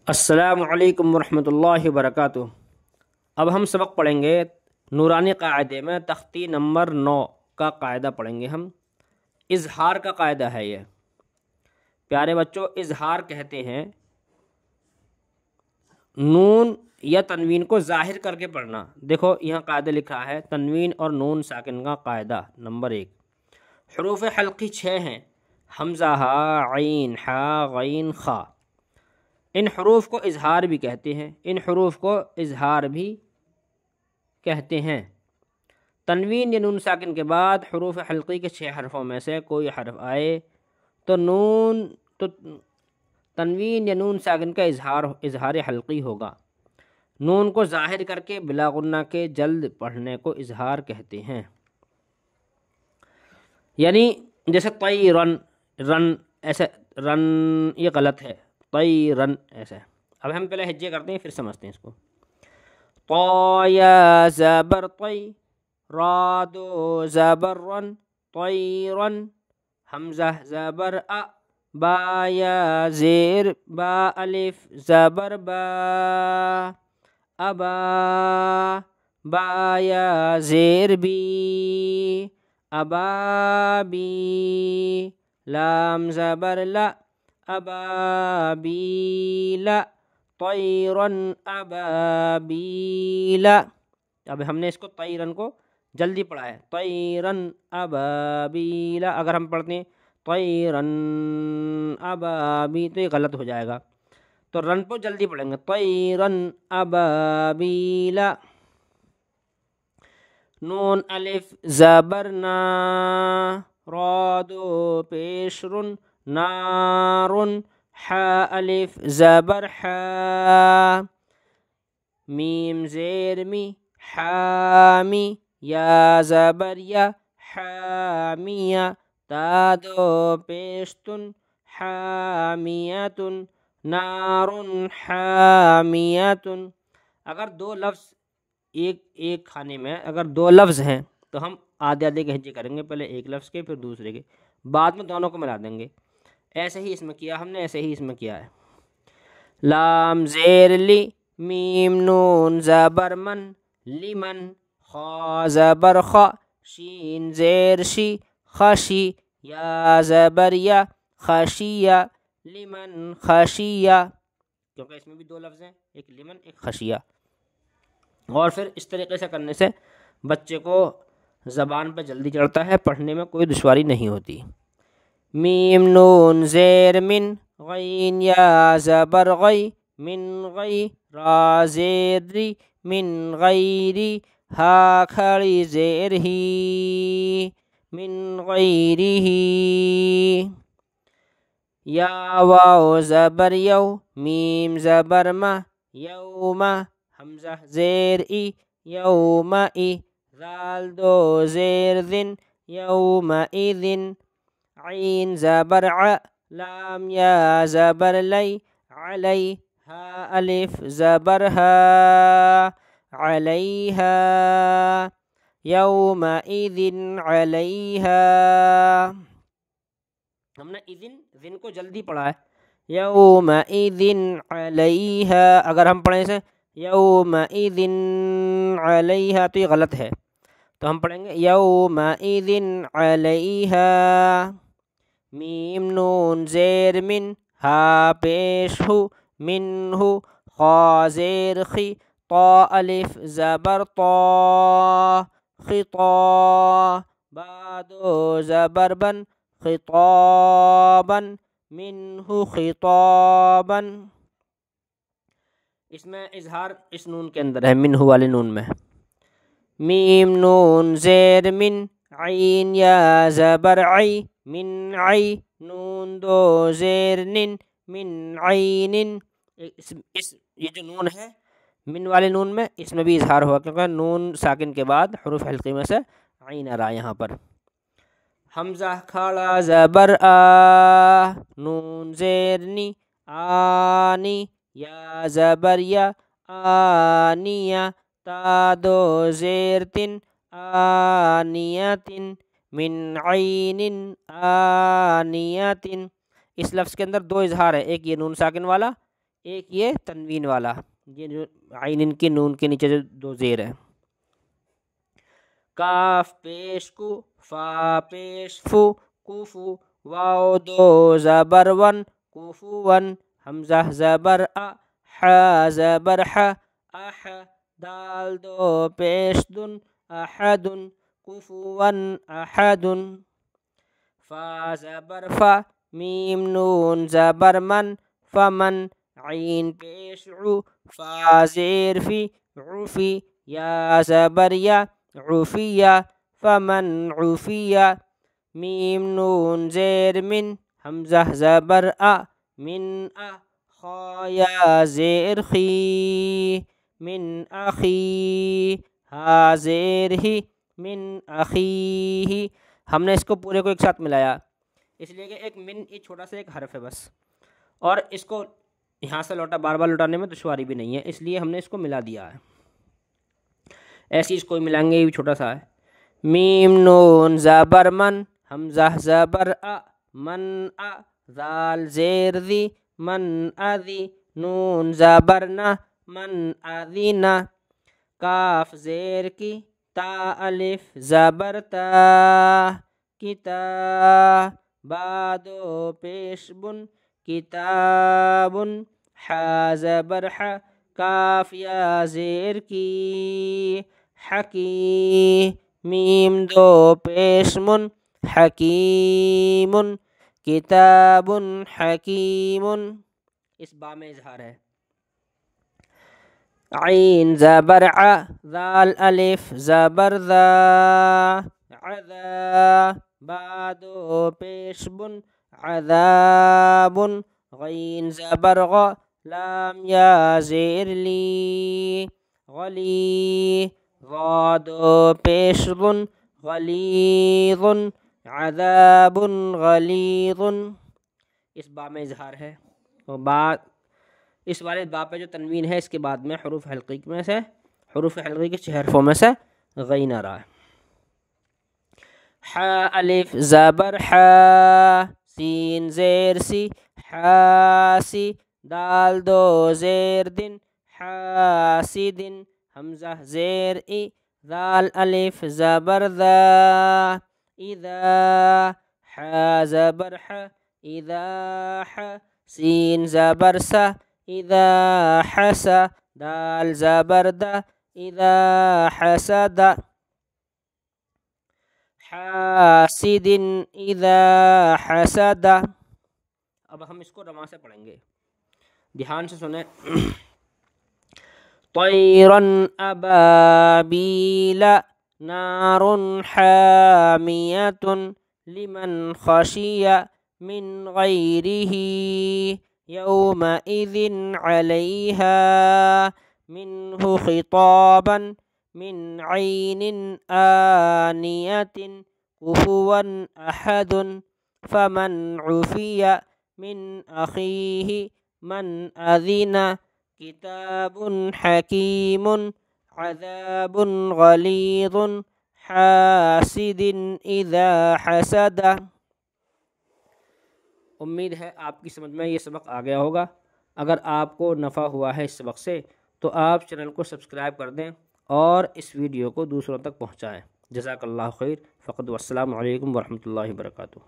السلام علیکم ورحمۃ اللہ وبرکاتہ۔ اب ہم سبق پڑھیں گے نورانی قاعدے میں تختی نمبر 9 کا قاعدہ پڑھیں گے ہم۔ اظہار کا قاعدہ ہے یہ۔ پیارے بچوں، اظہار کہتے ہیں نون یا تنوین کو ظاہر کر کے پڑھنا۔ دیکھو یہاں قاعدہ لکھا ہے، تنوین اور نون ساکن کا قاعدہ نمبر 1۔ حروف حلقی 6 ہیں، حمزہ، ہا، عین، حا، غین، خا۔ ان حروف کو اظہار بھی کہتے ہیں، ان حروف کو اظہار بھی کہتے ہیں۔ تنوین یا نون ساکن کے بعد حروف حلقی کے 6 حرفوں میں سے کوئی حرف آئے تو تنوین یا نون ساکن کا اظہار حلقی ہوگا۔ نون کو ظاہر کر کے بلا غنہ کے جلد پڑھنے کو اظہار کہتے ہیں۔ یعنی جیسے طیرن، رن، ایسے رن یہ غلط ہے، طیرن ایسے۔ اب ہم پہلے ہجے کرتے ہیں پھر سمجھتے ہیں اس کو۔ طا یا زبر طی، را دو زبر رن، طیرن، حمزہ زبر ا، با یا زیر با، الف زبر با، ابا، با یا زیر بی، ابابی، لام زبر لا، ابابیل، طیرن ابابیل۔ اب ہم نے اس کو طیرن کو جلدی پڑھا ہے، طیرن ابابیل۔ اگر ہم پڑھتے ہیں طیرن ابابی تو یہ غلط ہو جائے گا، تو رن کو جلدی پڑھیں گے، طیرن ابابیل۔ نون الف زبر نا، را دو پیش رن، نارن، حا الف زبر حا، میم زیر می، حامی، یا زبر یا، حامیہ، تا دو پیشتن، حامیتن، نارن حامیتن۔ اگر دو لفظ ایک کھانے میں اگر دو لفظ ہیں تو ہم آدھے آدھے کے ہجے کریں گے، پہلے ایک لفظ کے پھر دوسرے کے، بعد میں دونوں کو ملا دیں گے۔ ایسے ہی اس میں کیا ہم نے، ایسے ہی اس میں کیا ہے۔ لام زیر لی، میم نون زبر من، لمن، خا زبر خا، شین زیر شی، خشی، یا زبر یا، خشیہ، لمن خشیہ، کیونکہ اس میں بھی دو لفظ ہیں، ایک لمن ایک خشیہ۔ اور پھر اس طریقے سے کرنے سے بچے کو زبان پہ جلدی چڑھتا ہے، پڑھنے میں کوئی دشواری نہیں ہوتی۔ میم نون زیر من، غین یا زبر غی، من غی، را زیر ری، من غیری، ہا کھڑی زیر ہی، من غیری، یا واو زبر یو، میم زبر ما، یوم، حمزہ زیر ای، یوم ای، ذال دو زیر ذن، یوم ایذن، عین زبر ع، لام یا زبر لی، علی، ہا الف زبر ہا، علیہا، یوم ایذن علیہا۔ ہم نے اذن کو جلدی پڑھا ہے، یوم ایذن علیہا۔ اگر ہم پڑھیں سے یوم ایذن علیہا تو یہ غلط ہے، تو ہم پڑھیں گے یوم ایذن علیہا۔ میم نون زیر من، ہا پیش ہو، من ہو، خا زیر خی، طا الف زبر طا، خطا، با دو زبر بن، خطابا، منہ خطابا۔ اس میں اظہار اس نون کے اندر ہے، منہ والے نون میں۔ میم نون زیر من، عین یا زبر عی، من عی، نون دو زیر نن، من عین۔ یہ جو نون ہے من والے نون میں، اس میں بھی اظہار ہوا کیونکہ نون ساکن کے بعد حروف حلقی میں سے عین آ رہا یہاں پر۔ حمزہ کھڑا زبر آ، نون زیر نی، آنی، یا زبر یا، آنیہ، تا دو زیر تن، آنیتن، من عین آنیتن۔ اس لفظ کے اندر دو اظہار ہے، ایک یہ نون ساکن والا، ایک یہ تنوین والا، یہ جو عین کے نون کے نیچے جو دو زیر ہیں، کاف پیش کو، فا پیش فو، کوفو، واو دو زبر ون، کوفو ون، حمزہ زبر ا، ح زبر ح، اح، دال دو پیش دن، احدن، کوفو ون احدن، فا زبر فا، میم نون زبر من، فمن، عین پیش عو، فا زیر فی، عفی، یا زبر یا، عفیہ، فمن عفیہ، میم نون زیر من، حمزہ زبر ا، من ا، خا یا زیر خی، من اخی، ہا زیر ہی، من اخیہ۔ ہم نے اس کو پورے کو ایک ساتھ ملایا اس لیے کہ ایک من ایک چھوٹا سا ایک حرف ہے بس، اور اس کو یہاں سے لوٹا بار بار لوٹانے میں دشواری بھی نہیں ہے، اس لیے ہم نے اس کو ملا دیا ہے۔ ایسے اس کو ملائیں گے، یہ بھی چھوٹا سا ہے، میم نون زبر من، حمزہ زبر ا، من ا، ذال زیر ذی، من اذی، نون زبر نہ، من اذینہ، کاف زیر کی، تا الف زبر تا، کتا، با دو پیش بن، کتابن، ح زبر ح، کاف یا زیر کی، حکی، میم دو پیش من، حکیم، کتاب حکیم، اس با میں اظہار ہے، عین زبر ع، ذال الف زبر ذا، عذا، با دو پیش بن، عذاب، غین زبر غ، لام یا زیر لی، غلی، غا دو پیش ظن، غلیظ، عذاب غلیظ، اس با میں اظہار ہے، اور با اس والے با پہ جو تنوین ہے اس کے بعد میں حروف حلقی میں سے، حروف حلقی کے 6 حرفوں میں سے غین آ رہا ہے۔ ح الف زبر ح، سین زیر سی، حاسی، دال دو زیر دن، حاسدن، حمزہ زیر ای، ذال الف زبر ذا، اذا، ح زبر ح، اذا ح، سین زبر سا، اذا حسا، دال زبر دا، اذا حسد، حاسد اذا حسد۔ اب ہم اس کو رواں سے پڑھیں گے، دھیان سے سنیں، طیرا ابابیل، نار حامیۃ، لمن خشی من غیرہ، یومئذ علیہا، منہ خطابا، من عین آنیۃ، کفوا احد، فمن عفی من اخیہ، من اذن، کتاب حکیم، عذاب غلیظ، حاسد اذا حسد۔ امید ہے آپ کی سمجھ میں یہ سبق آ گیا ہوگا۔ اگر آپ کو نفع ہوا ہے اس سبق سے تو آپ چینل کو سبسکرائب کر دیں اور اس ویڈیو کو دوسروں تک پہنچائیں۔ جزاک اللہ خیر، فقط والسلام علیکم ورحمۃ اللہ وبرکاتہ۔